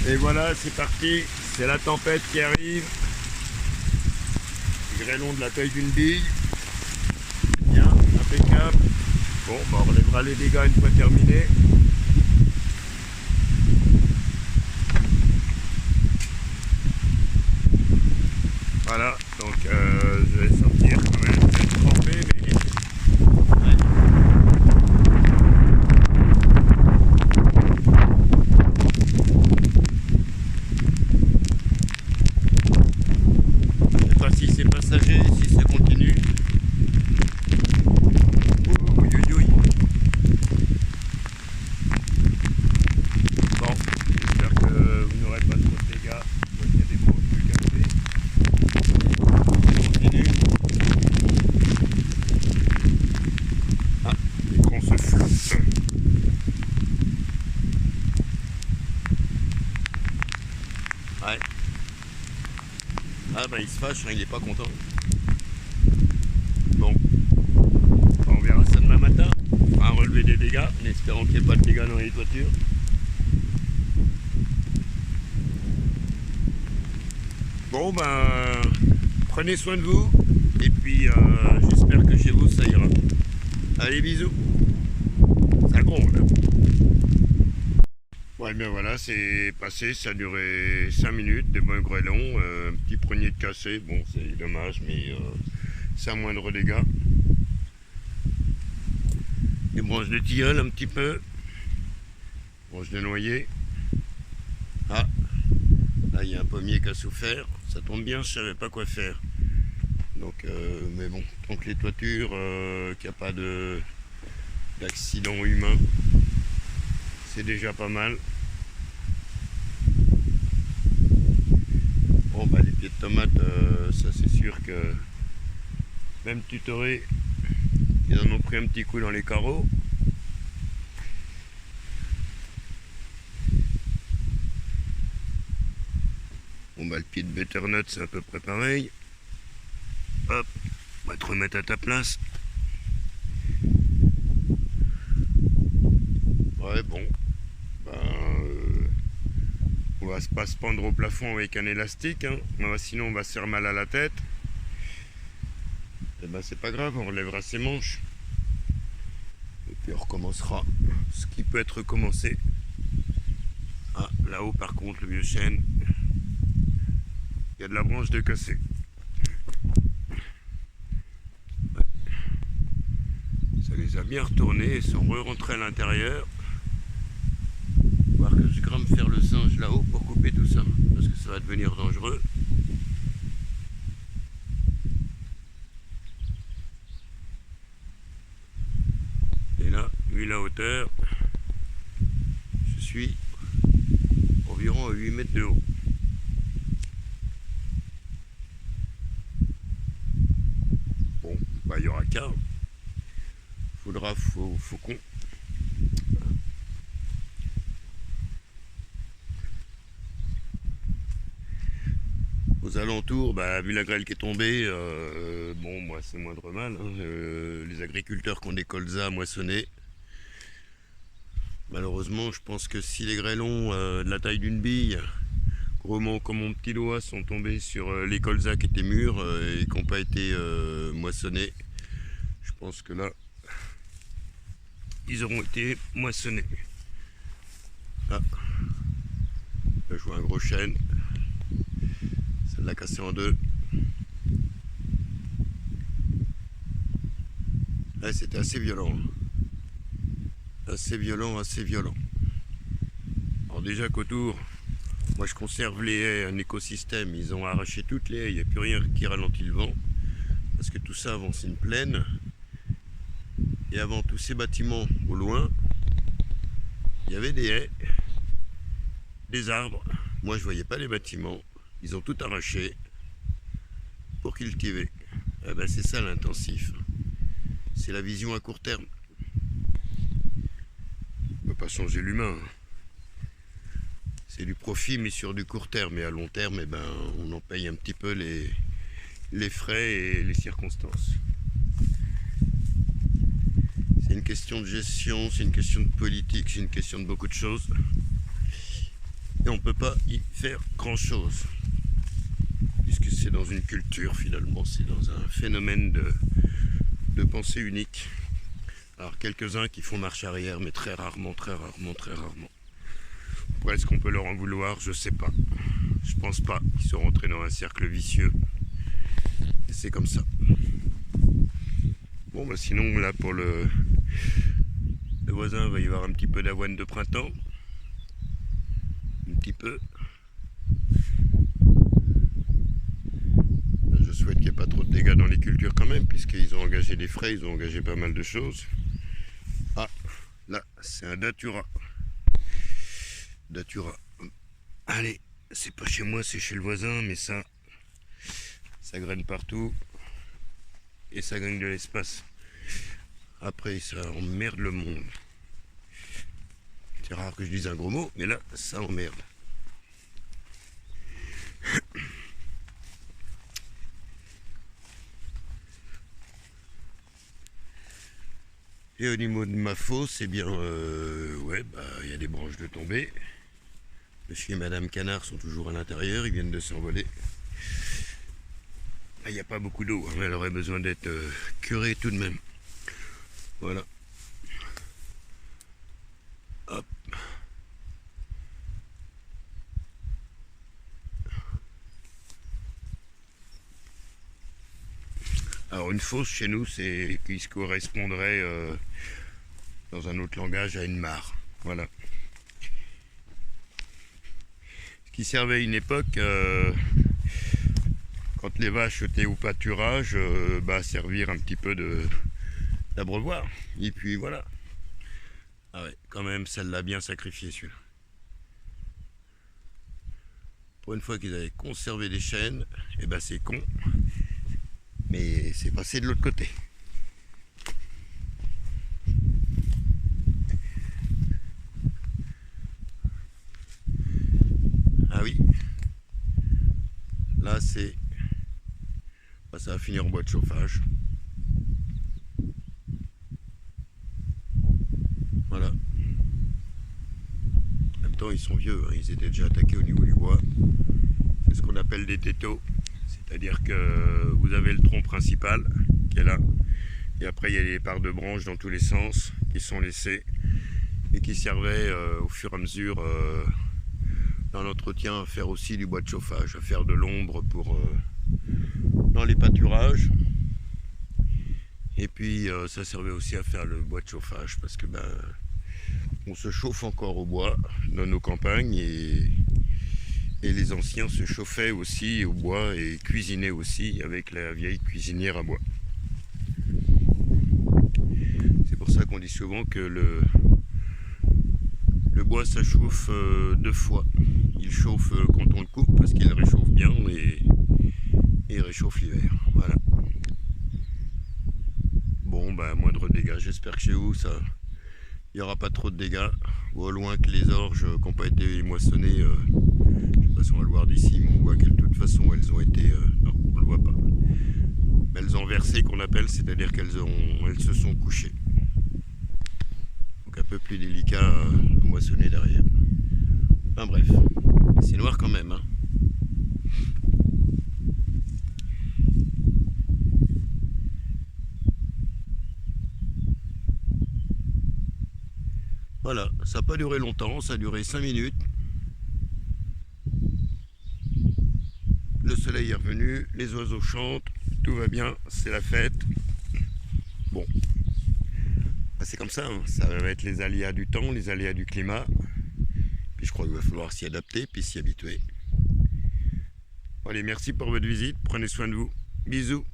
Et voilà, c'est parti, c'est la tempête qui arrive. Grêlon de la taille d'une bille. Bien, impeccable. Bon, bah on relèvera les dégâts une fois terminé. Voilà, donc je vais sortir quand même, je vais être trempé, mais... Ouais. Je sais pas si c'est passager, si ça continue. Ouh, ouïe, ouïe. Bon, j'espère que vous n'aurez pas trop de dégâts. Je vois qu'il y a des branches de café. On continue. Ah, l'écran se flotte. Ouais. Ah bah il se fâche, hein, il est pas content. Bon, on verra ça demain matin. On va relever des dégâts, en espérant qu'il n'y ait pas de dégâts dans les toitures. Bon ben, prenez soin de vous, et puis j'espère que chez vous ça ira. Allez, bisous. Ça gronde. Ouais, bien voilà, c'est passé, ça a duré 5 minutes, des bons grêlons, un petit prunier de cassé, bon c'est dommage, mais c'est un moindre dégât. Des branches de tilleul un petit peu, branches de noyer. Ah, là il y a un pommier qui a souffert, ça tombe bien, je savais pas quoi faire. Donc, mais bon, tant que les toitures, qu'il n'y a pas d'accident humain, c'est déjà pas mal. Bon bah les pieds de tomates, ça c'est sûr que même tutoré, ils en ont pris un petit coup dans les carreaux. Bon bah le pied de butternut c'est à peu près pareil. Hop, on va te remettre à ta place. Ouais bon, ben, on va pas se pendre au plafond avec un élastique, hein. Sinon on va se faire mal à la tête. Et ben c'est pas grave, on relèvera ses manches. Et puis on recommencera ce qui peut être recommencé. Ah, là-haut par contre le vieux chêne, il y a de la branche de cassé. Ouais. Ça les a bien retournés, ils sont re-rentrés à l'intérieur. Voir que je grimpe faire le singe là-haut pour couper tout ça, parce que ça va devenir dangereux. Et là, vu la hauteur, je suis environ à 8 mètres de haut. Bon, bah il y aura qu'à. Faut qu'on... Aux alentours, bah, vu la grêle qui est tombée, bon, moi c'est moindre mal, hein, les agriculteurs qui ont des colzas à moissonner. Malheureusement, je pense que si les grêlons de la taille d'une bille, gros comme mon petit doigt, sont tombés sur les colzas qui étaient mûrs et qui n'ont pas été moissonnés, je pense que là, ils auront été moissonnés. Ah, là je vois un gros chêne. Ça l'a cassé en deux. Là, c'était assez violent. Assez violent, assez violent. Alors déjà qu'autour, moi je conserve les haies, un écosystème. Ils ont arraché toutes les haies, il n'y a plus rien qui ralentit le vent. Parce que tout ça avant c'est une plaine. Et avant tous ces bâtiments au loin, il y avait des haies, des arbres. Moi je voyais pas les bâtiments. Ils ont tout arraché pour cultiver. Eh ben, c'est ça l'intensif. C'est la vision à court terme. On ne peut pas changer l'humain. C'est du profit mais sur du court terme. Et à long terme, eh ben, on en paye un petit peu les frais et les circonstances. C'est une question de gestion, c'est une question de politique, c'est une question de beaucoup de choses. et on ne peut pas y faire grand chose. Puisque c'est dans une culture finalement, c'est dans un phénomène de pensée unique. Alors quelques-uns qui font marche arrière, mais très rarement, très rarement, très rarement. Pourquoi est-ce qu'on peut leur en vouloir? Je sais pas. Je pense pas qu'ils sont rentrés dans un cercle vicieux. Et c'est comme ça. Bon bah sinon là pour le voisin, il va y avoir un petit peu d'avoine de printemps. Un petit peu. Je souhaite qu'il n'y ait pas trop de dégâts dans les cultures quand même, puisqu'ils ont engagé des frais, ils ont engagé pas mal de choses. Ah, là, c'est un datura. Datura. Allez, c'est pas chez moi, c'est chez le voisin, mais ça graine partout. Et ça gagne de l'espace. Après, ça emmerde le monde. C'est rare que je dise un gros mot, mais là, ça emmerde. Et au niveau de ma fosse, eh bien, ouais, bah, y a des branches de tombée. Monsieur et Madame Canard sont toujours à l'intérieur, ils viennent de s'envoler. Il n'y a pas beaucoup d'eau, hein, elle aurait besoin d'être curée tout de même. Voilà. Hop. Alors une fosse chez nous, c'est qui correspondrait dans un autre langage à une mare. Voilà. Ce qui servait à une époque, quand les vaches étaient au pâturage, bah, servir un petit peu d'abreuvoir. Et puis voilà. Ah ouais, quand même, celle-là bien sacrifiée celui-là. Pour une fois qu'ils avaient conservé des chênes, et ben c'est con. Mais c'est passé de l'autre côté. Ah oui. Là c'est... Bah, ça va finir en bois de chauffage. Voilà. En même temps ils sont vieux, hein. Ils étaient déjà attaqués au niveau du bois. C'est ce qu'on appelle des tétaux. C'est-à-dire que vous avez le tronc principal qui est là. Et après il y a des parts de branches dans tous les sens qui sont laissées et qui servaient au fur et à mesure dans l'entretien à faire aussi du bois de chauffage, à faire de l'ombre pour dans les pâturages. Et puis ça servait aussi à faire le bois de chauffage parce que ben on se chauffe encore au bois dans nos campagnes et les anciens se chauffaient aussi au bois et cuisinaient aussi avec la vieille cuisinière à bois. C'est pour ça qu'on dit souvent que le bois ça chauffe deux fois. Il chauffe quand on le coupe parce qu'il réchauffe bien et il réchauffe l'hiver. Voilà. Bon bah moindre dégâts, j'espère que chez vous ça il n'y aura pas trop de dégâts. Au loin que les orges qui n'ont pas été moissonnées, je ne sais pas si on va le voir d'ici, mais on voit que de toute façon elles ont été. Non, on ne le voit pas. Elles ont versé qu'on appelle, c'est-à-dire qu'elles se sont couchées. Donc un peu plus délicat à moissonner derrière. Enfin bref, c'est noir quand même. Hein. Voilà, ça n'a pas duré longtemps, ça a duré 5 minutes. Le soleil est revenu, les oiseaux chantent, tout va bien, c'est la fête. Bon, bah, c'est comme ça, hein. Ça va être les aléas du temps, les aléas du climat. Puis je crois qu'il va falloir s'y adapter, puis s'y habituer. Bon, allez, merci pour votre visite, prenez soin de vous. Bisous.